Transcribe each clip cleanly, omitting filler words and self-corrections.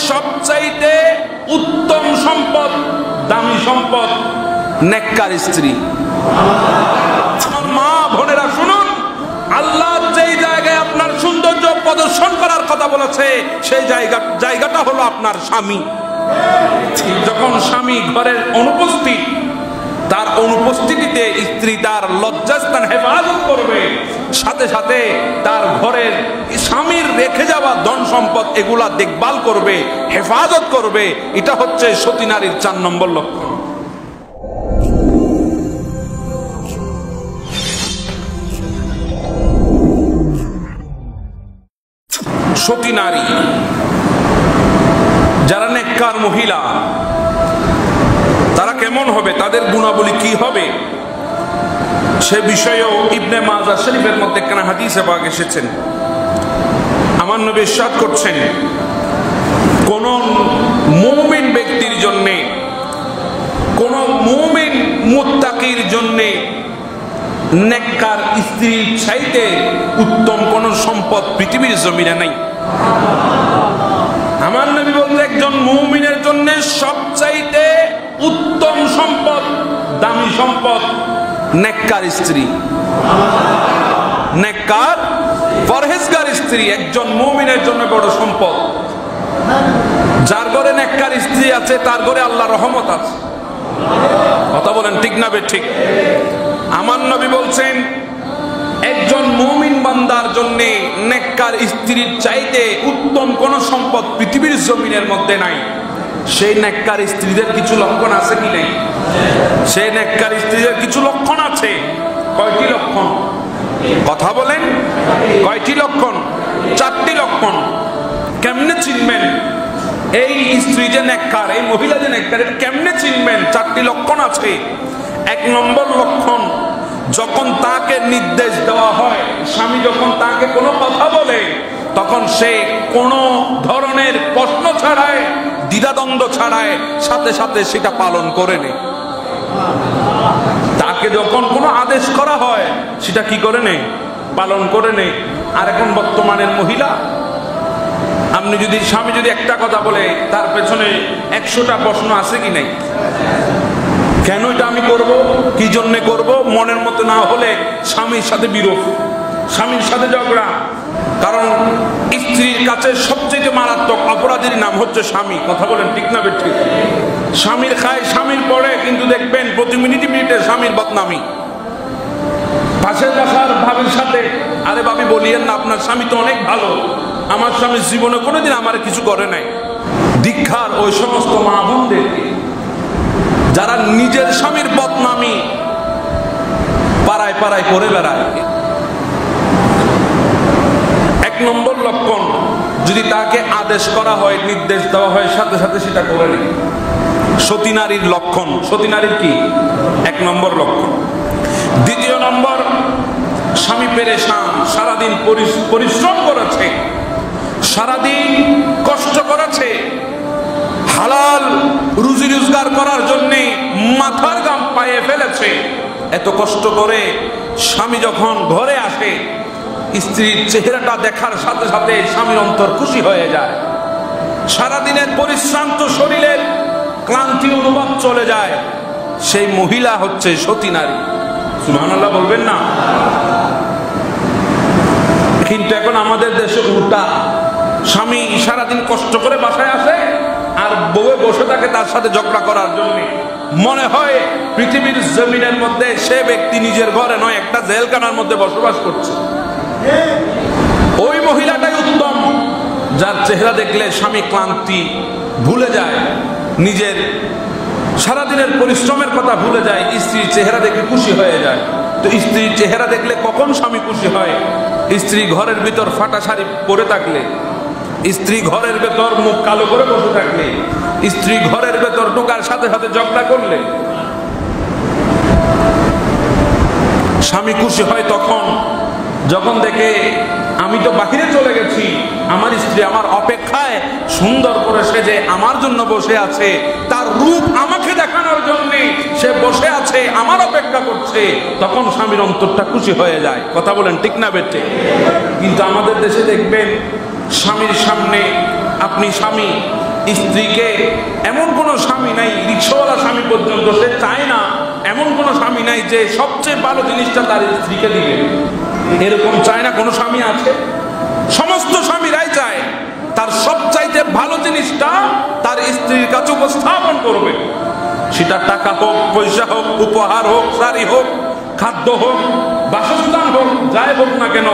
সবচাইতে উত্তম সম্পদ, দামি সম্পদ নেককার স্ত্রী। আমার মা বোনেরা শুনুন, আল্লাহ যেই জায়গায় আপনার সৌন্দর্য প্রদর্শন করার কথা বলেছে সেই জায়গাটা হলো আপনার স্বামী। যখন স্বামী ঘরের অনুপস্থিত, তার অনুপস্থিতিতে স্ত্রী তার লজ্জাস্থান হেফাজত করবে, সাথে সাথে তার ঘরের স্বামীর রেখে যাওয়া ধন সম্পদ এগুলা দেখভাল করবে, হেফাজত করবে। এটা হচ্ছে সতী নারীর 4 নম্বর লক্ষণ। সতী নারী যারা নেককার মহিলা, তারা কেমন হবে, তাদের গুণাবলী কি হবে, সে বিষয়েও ইবনে মাজাহ শরীফের মধ্যে একখানা হাদিসে পাক এসেছেন। আমার নবী ইরশাদ করছেন, কোন মুমিন ব্যক্তির জন্য, কোন মুমিন মুত্তাকির জন্য নেককার স্ত্রীর চাইতে উত্তম কোন সম্পদ পৃথিবীর জমিনে নাই। আমার নবী বলতে একজন মুমিনের জন্য সবচাইতে উত্তম সম্পদ, দামি সম্পদ নেককার স্ত্রী। নেককার পরহেজগার স্ত্রী একজন মুমিনের জন্য বড় সম্পদ। যার ঘরে নেককার স্ত্রী আছে তার ঘরে আল্লাহর রহমত আছে। কথা বলেন ঠিক না বেঠিক? আমার নবী বলছেন, একজন মুমিন বান্দার জন্য নেককার স্ত্রীর চাইতে উত্তম কোন সম্পদ পৃথিবীর জমিনের মধ্যে নাই। সেই নেককার স্ত্রীদের কিছু লক্ষণ আছে কি নেই? সেই নেককার স্ত্রীদের কিছু লক্ষণ আছে। কয়টি লক্ষণ? কথা বলেন, কয়টি লক্ষণ? 4টি লক্ষণ। কেমনে চিনবেন এই স্ত্রী যে নেককার, এই মহিলা যে নেককার, এটা কেমনে চিনবেন? 4টি লক্ষণ আছে। 1 নম্বর লক্ষণ, যখন তাকে নির্দেশ দেওয়া হয়, স্বামী যখন তাকে কোনো কথা বলে, তখন সে কোনো ধরনের প্রশ্ন ছাড়াই, দ্বিধাদ্বন্দ্ব ছাড়াই সাথে সাথে সেটা পালন করে নেয়। তাকে যখন কোনো আদেশ করা হয় সেটা কি করে নেয়? পালন করে নেয়। আর এখন বর্তমানের মহিলা, আপনি যদি স্বামী যদি একটা কথা বলে তার পেছনে 100টা প্রশ্ন আছে কি নাই? কেন এটা আমি করব, কি জন্য করব, মনের মতো না হলে স্বামীর সাথে বিরোধ, স্বামীর সাথে ঝগড়া। কারণ স্ত্রীর কাছে সবচেয়ে মারাত্মক অপরাধীর নাম হচ্ছে স্বামী। কথা বলেন ঠিক না বেঠিক? স্বামীর খায়, স্বামীর পড়ে, কিন্তু দেখবেন প্রতি মিনিটে মিনিটে স্বামীর বদনামি। পাশের বাসার ভাবির সাথে, আরে ভাবি বলিয়েন না, আপনার স্বামী তো অনেক ভালো, আমার স্বামী জীবনে কোনোদিন আমার কিছু করে নাই। দীক্ষার ওই সমস্ত মা বোনদেরকে যারা নিজের স্বামীর বদনামি পাড়ায় পাড়ায় করে বেড়ায়। 1 নম্বর লক্ষণ, যদি তাকে আদেশ করা হয়, নির্দেশ দেওয়া হয়, সাথে সাথে সেটা করে নেয়। সতী নারীর লক্ষণ। সতী নারীর কি? 1 নম্বর লক্ষণ। 2 নম্বর, স্বামী পেরেশান, সারাদিন পরিশ্রম করেছে, সারাদিন কষ্ট করেছে, হালাল রুজি রোজগার করার জন্য মাথার ঘাম পায়ে ফেলেছে। এত কষ্ট করে স্বামী যখন ঘরে আসে, স্ত্রীর চেহারাটা দেখার সাথে সাথে স্বামীর অন্তর খুশি হয়ে যায়। সারাদিনের পরিশ্রান্ত শরীরের ক্লান্তি অনুভব চলে যায়। সেই মহিলা হচ্ছে সতী নারী। সুবহানাল্লাহ বলবেন না? কিন্তু এখন আমাদের দেশে উল্টা, স্বামী সারাদিন কষ্ট করে বাসায় আসে আর বউয়ে বসে থাকে তার সাথে ঝগড়া করার জন্য। মনে হয় পৃথিবীর জমিনের মধ্যে সে ব্যক্তি নিজের ঘরে নয়, একটা জেলখানার মধ্যে বসবাস করছে। ওই মহিলাটাই উত্তম, যার চেহারা দেখলে স্বামী ক্লান্তি ভুলে যায়, নিজের সারাদিনের পরিশ্রমের কথা ভুলে যায়, স্ত্রীর চেহারা দেখে খুশি হয়ে যায়। তো স্ত্রীর চেহারা দেখলে কখন স্বামী খুশি হয়? স্ত্রী ঘরের ভিতর ফাটা শাড়ি পরে থাকলে, স্ত্রী ঘরের ভেতর মুখ কালো করে বসে থাকলে, স্ত্রী ঘরের ভেতর ঢোকার সাথে সাথে ঝগড়া করলে স্বামী খুশি হয় তখন, যখন দেখে আমি তো বাহিরে চলে গেছি, আমার স্ত্রী আমার অপেক্ষায় সুন্দর করে সেজে আমার জন্য বসে আছে, তার রূপ আমাকে দেখানোর জন্য সে বসে আছে, আমার অপেক্ষা করছে, তখন স্বামীর অন্তরটা খুশি হয়ে যায়। কথা বলেন ঠিক না বেটে? কিন্তু আমাদের দেশে দেখবেন স্বামীর সামনে আপনি স্বামী স্ত্রীকে, এমন কোন স্বামী নাই, রিক্সাওয়ালা স্বামী পর্যন্ত সে চায় না, এমন কোন স্বামী নাই যে সবচেয়ে ভালো জিনিসটা তার স্ত্রীকে দিবে, এরকম চায় না কোন স্বামী আছে? সমস্ত স্বামীরাই চায় তার সবচাইতে ভালো জিনিসটা তার স্ত্রীর কাছে উপস্থাপন করবে, সেটা টাকা হোক, পয়সা হোক, উপহার হোক, শাড়ি হোক, খাদ্য হোক, বাসস্থান হোক, যাই হোক না কেন,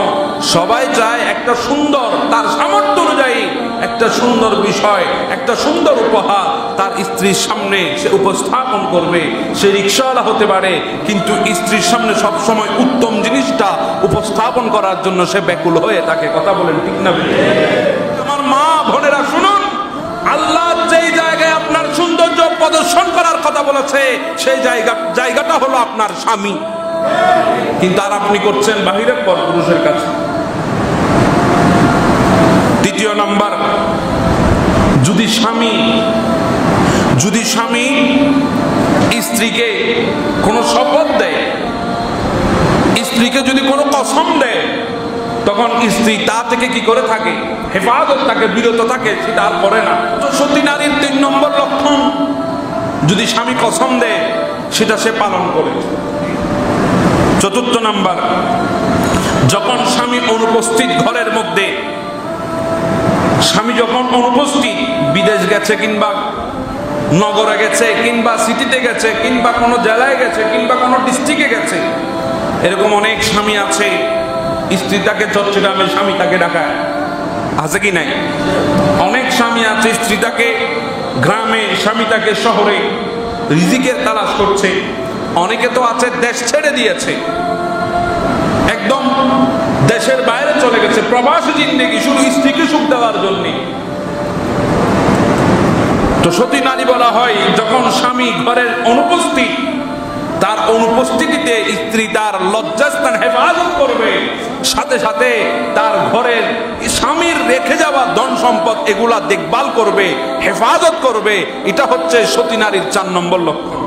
সবাই চায় একটা সুন্দর, তার সামর্থ্য অনুযায়ী একটা সুন্দর বিষয়, একটা সুন্দর উপহার তার স্ত্রীর সামনে সে উপস্থাপন করবে। সে রিক্সাওয়ালা হতে পারে, কিন্তু স্ত্রীর সামনে সবসময় উত্তম জিনিসটা উপস্থাপন করার জন্য সে ব্যাকুল হয়ে থাকে। কথা বলেন ঠিক না? আমার মা বোনেরা শুনুন, আল্লাহ যেই জায়গায় আপনার সৌন্দর্য প্রদর্শন করার কথা বলেছে সেই জায়গাটা হলো আপনার স্বামী, কিন্তু আর আপনি করছেন বাহিরের পরপুরুষের কাছে। দ্বিতীয় নাম্বার, যদি স্বামী স্ত্রীকে কোনো শপথ দেয়, স্ত্রীকে যদি কোনো কসম দেয়, তখন স্ত্রী তা থেকে কি করে থাকে? হেফাজত থাকে, বিরত থাকে, সেটা আর করে না। তো সতী নারীর 3 নম্বর লক্ষণ, যদি স্বামী কসম দেয় সেটা সে পালন করে। 4র্থ নাম্বার, যখন স্বামী অনুপস্থিত ঘরের মধ্যে, স্বামী যখন অনুপস্থিত, বিদেশ গেছে কিংবা নগরে গেছে কিংবা সিটিতে গেছে কিংবা কোনো জেলায় গেছে কিংবা কোনো ডিস্ট্রিক্টে গেছে, এরকম অনেক স্বামী আছে, স্ত্রী তাকে চট্টগ্রামে, স্বামী তাকে ঢাকায়, আছে কি নাই? অনেক স্বামী আছে, স্ত্রী তাকে গ্রামে, স্বামী তাকে শহরে, রিজিকের তালাশ করছে। অনেকে তো আছে দেশ ছেড়ে দিয়েছে, একদম দেশের বাইরে চলে গেছে, প্রবাসী জিন্দেগি, শুধু স্ত্রীকে সুখ দেওয়ার জন্য। তো সতী নারী বলা হয় যখন স্বামী ঘরের অনুপস্থিত, তার অনুপস্থিতিতে স্ত্রী তার লজ্জাস্থান হেফাজত করবে, সাথে সাথে তার ঘরের স্বামীর রেখে যাওয়া ধন সম্পদ এগুলা দেখভাল করবে, হেফাজত করবে। এটা হচ্ছে সতী নারীর 4 নম্বর লক্ষণ।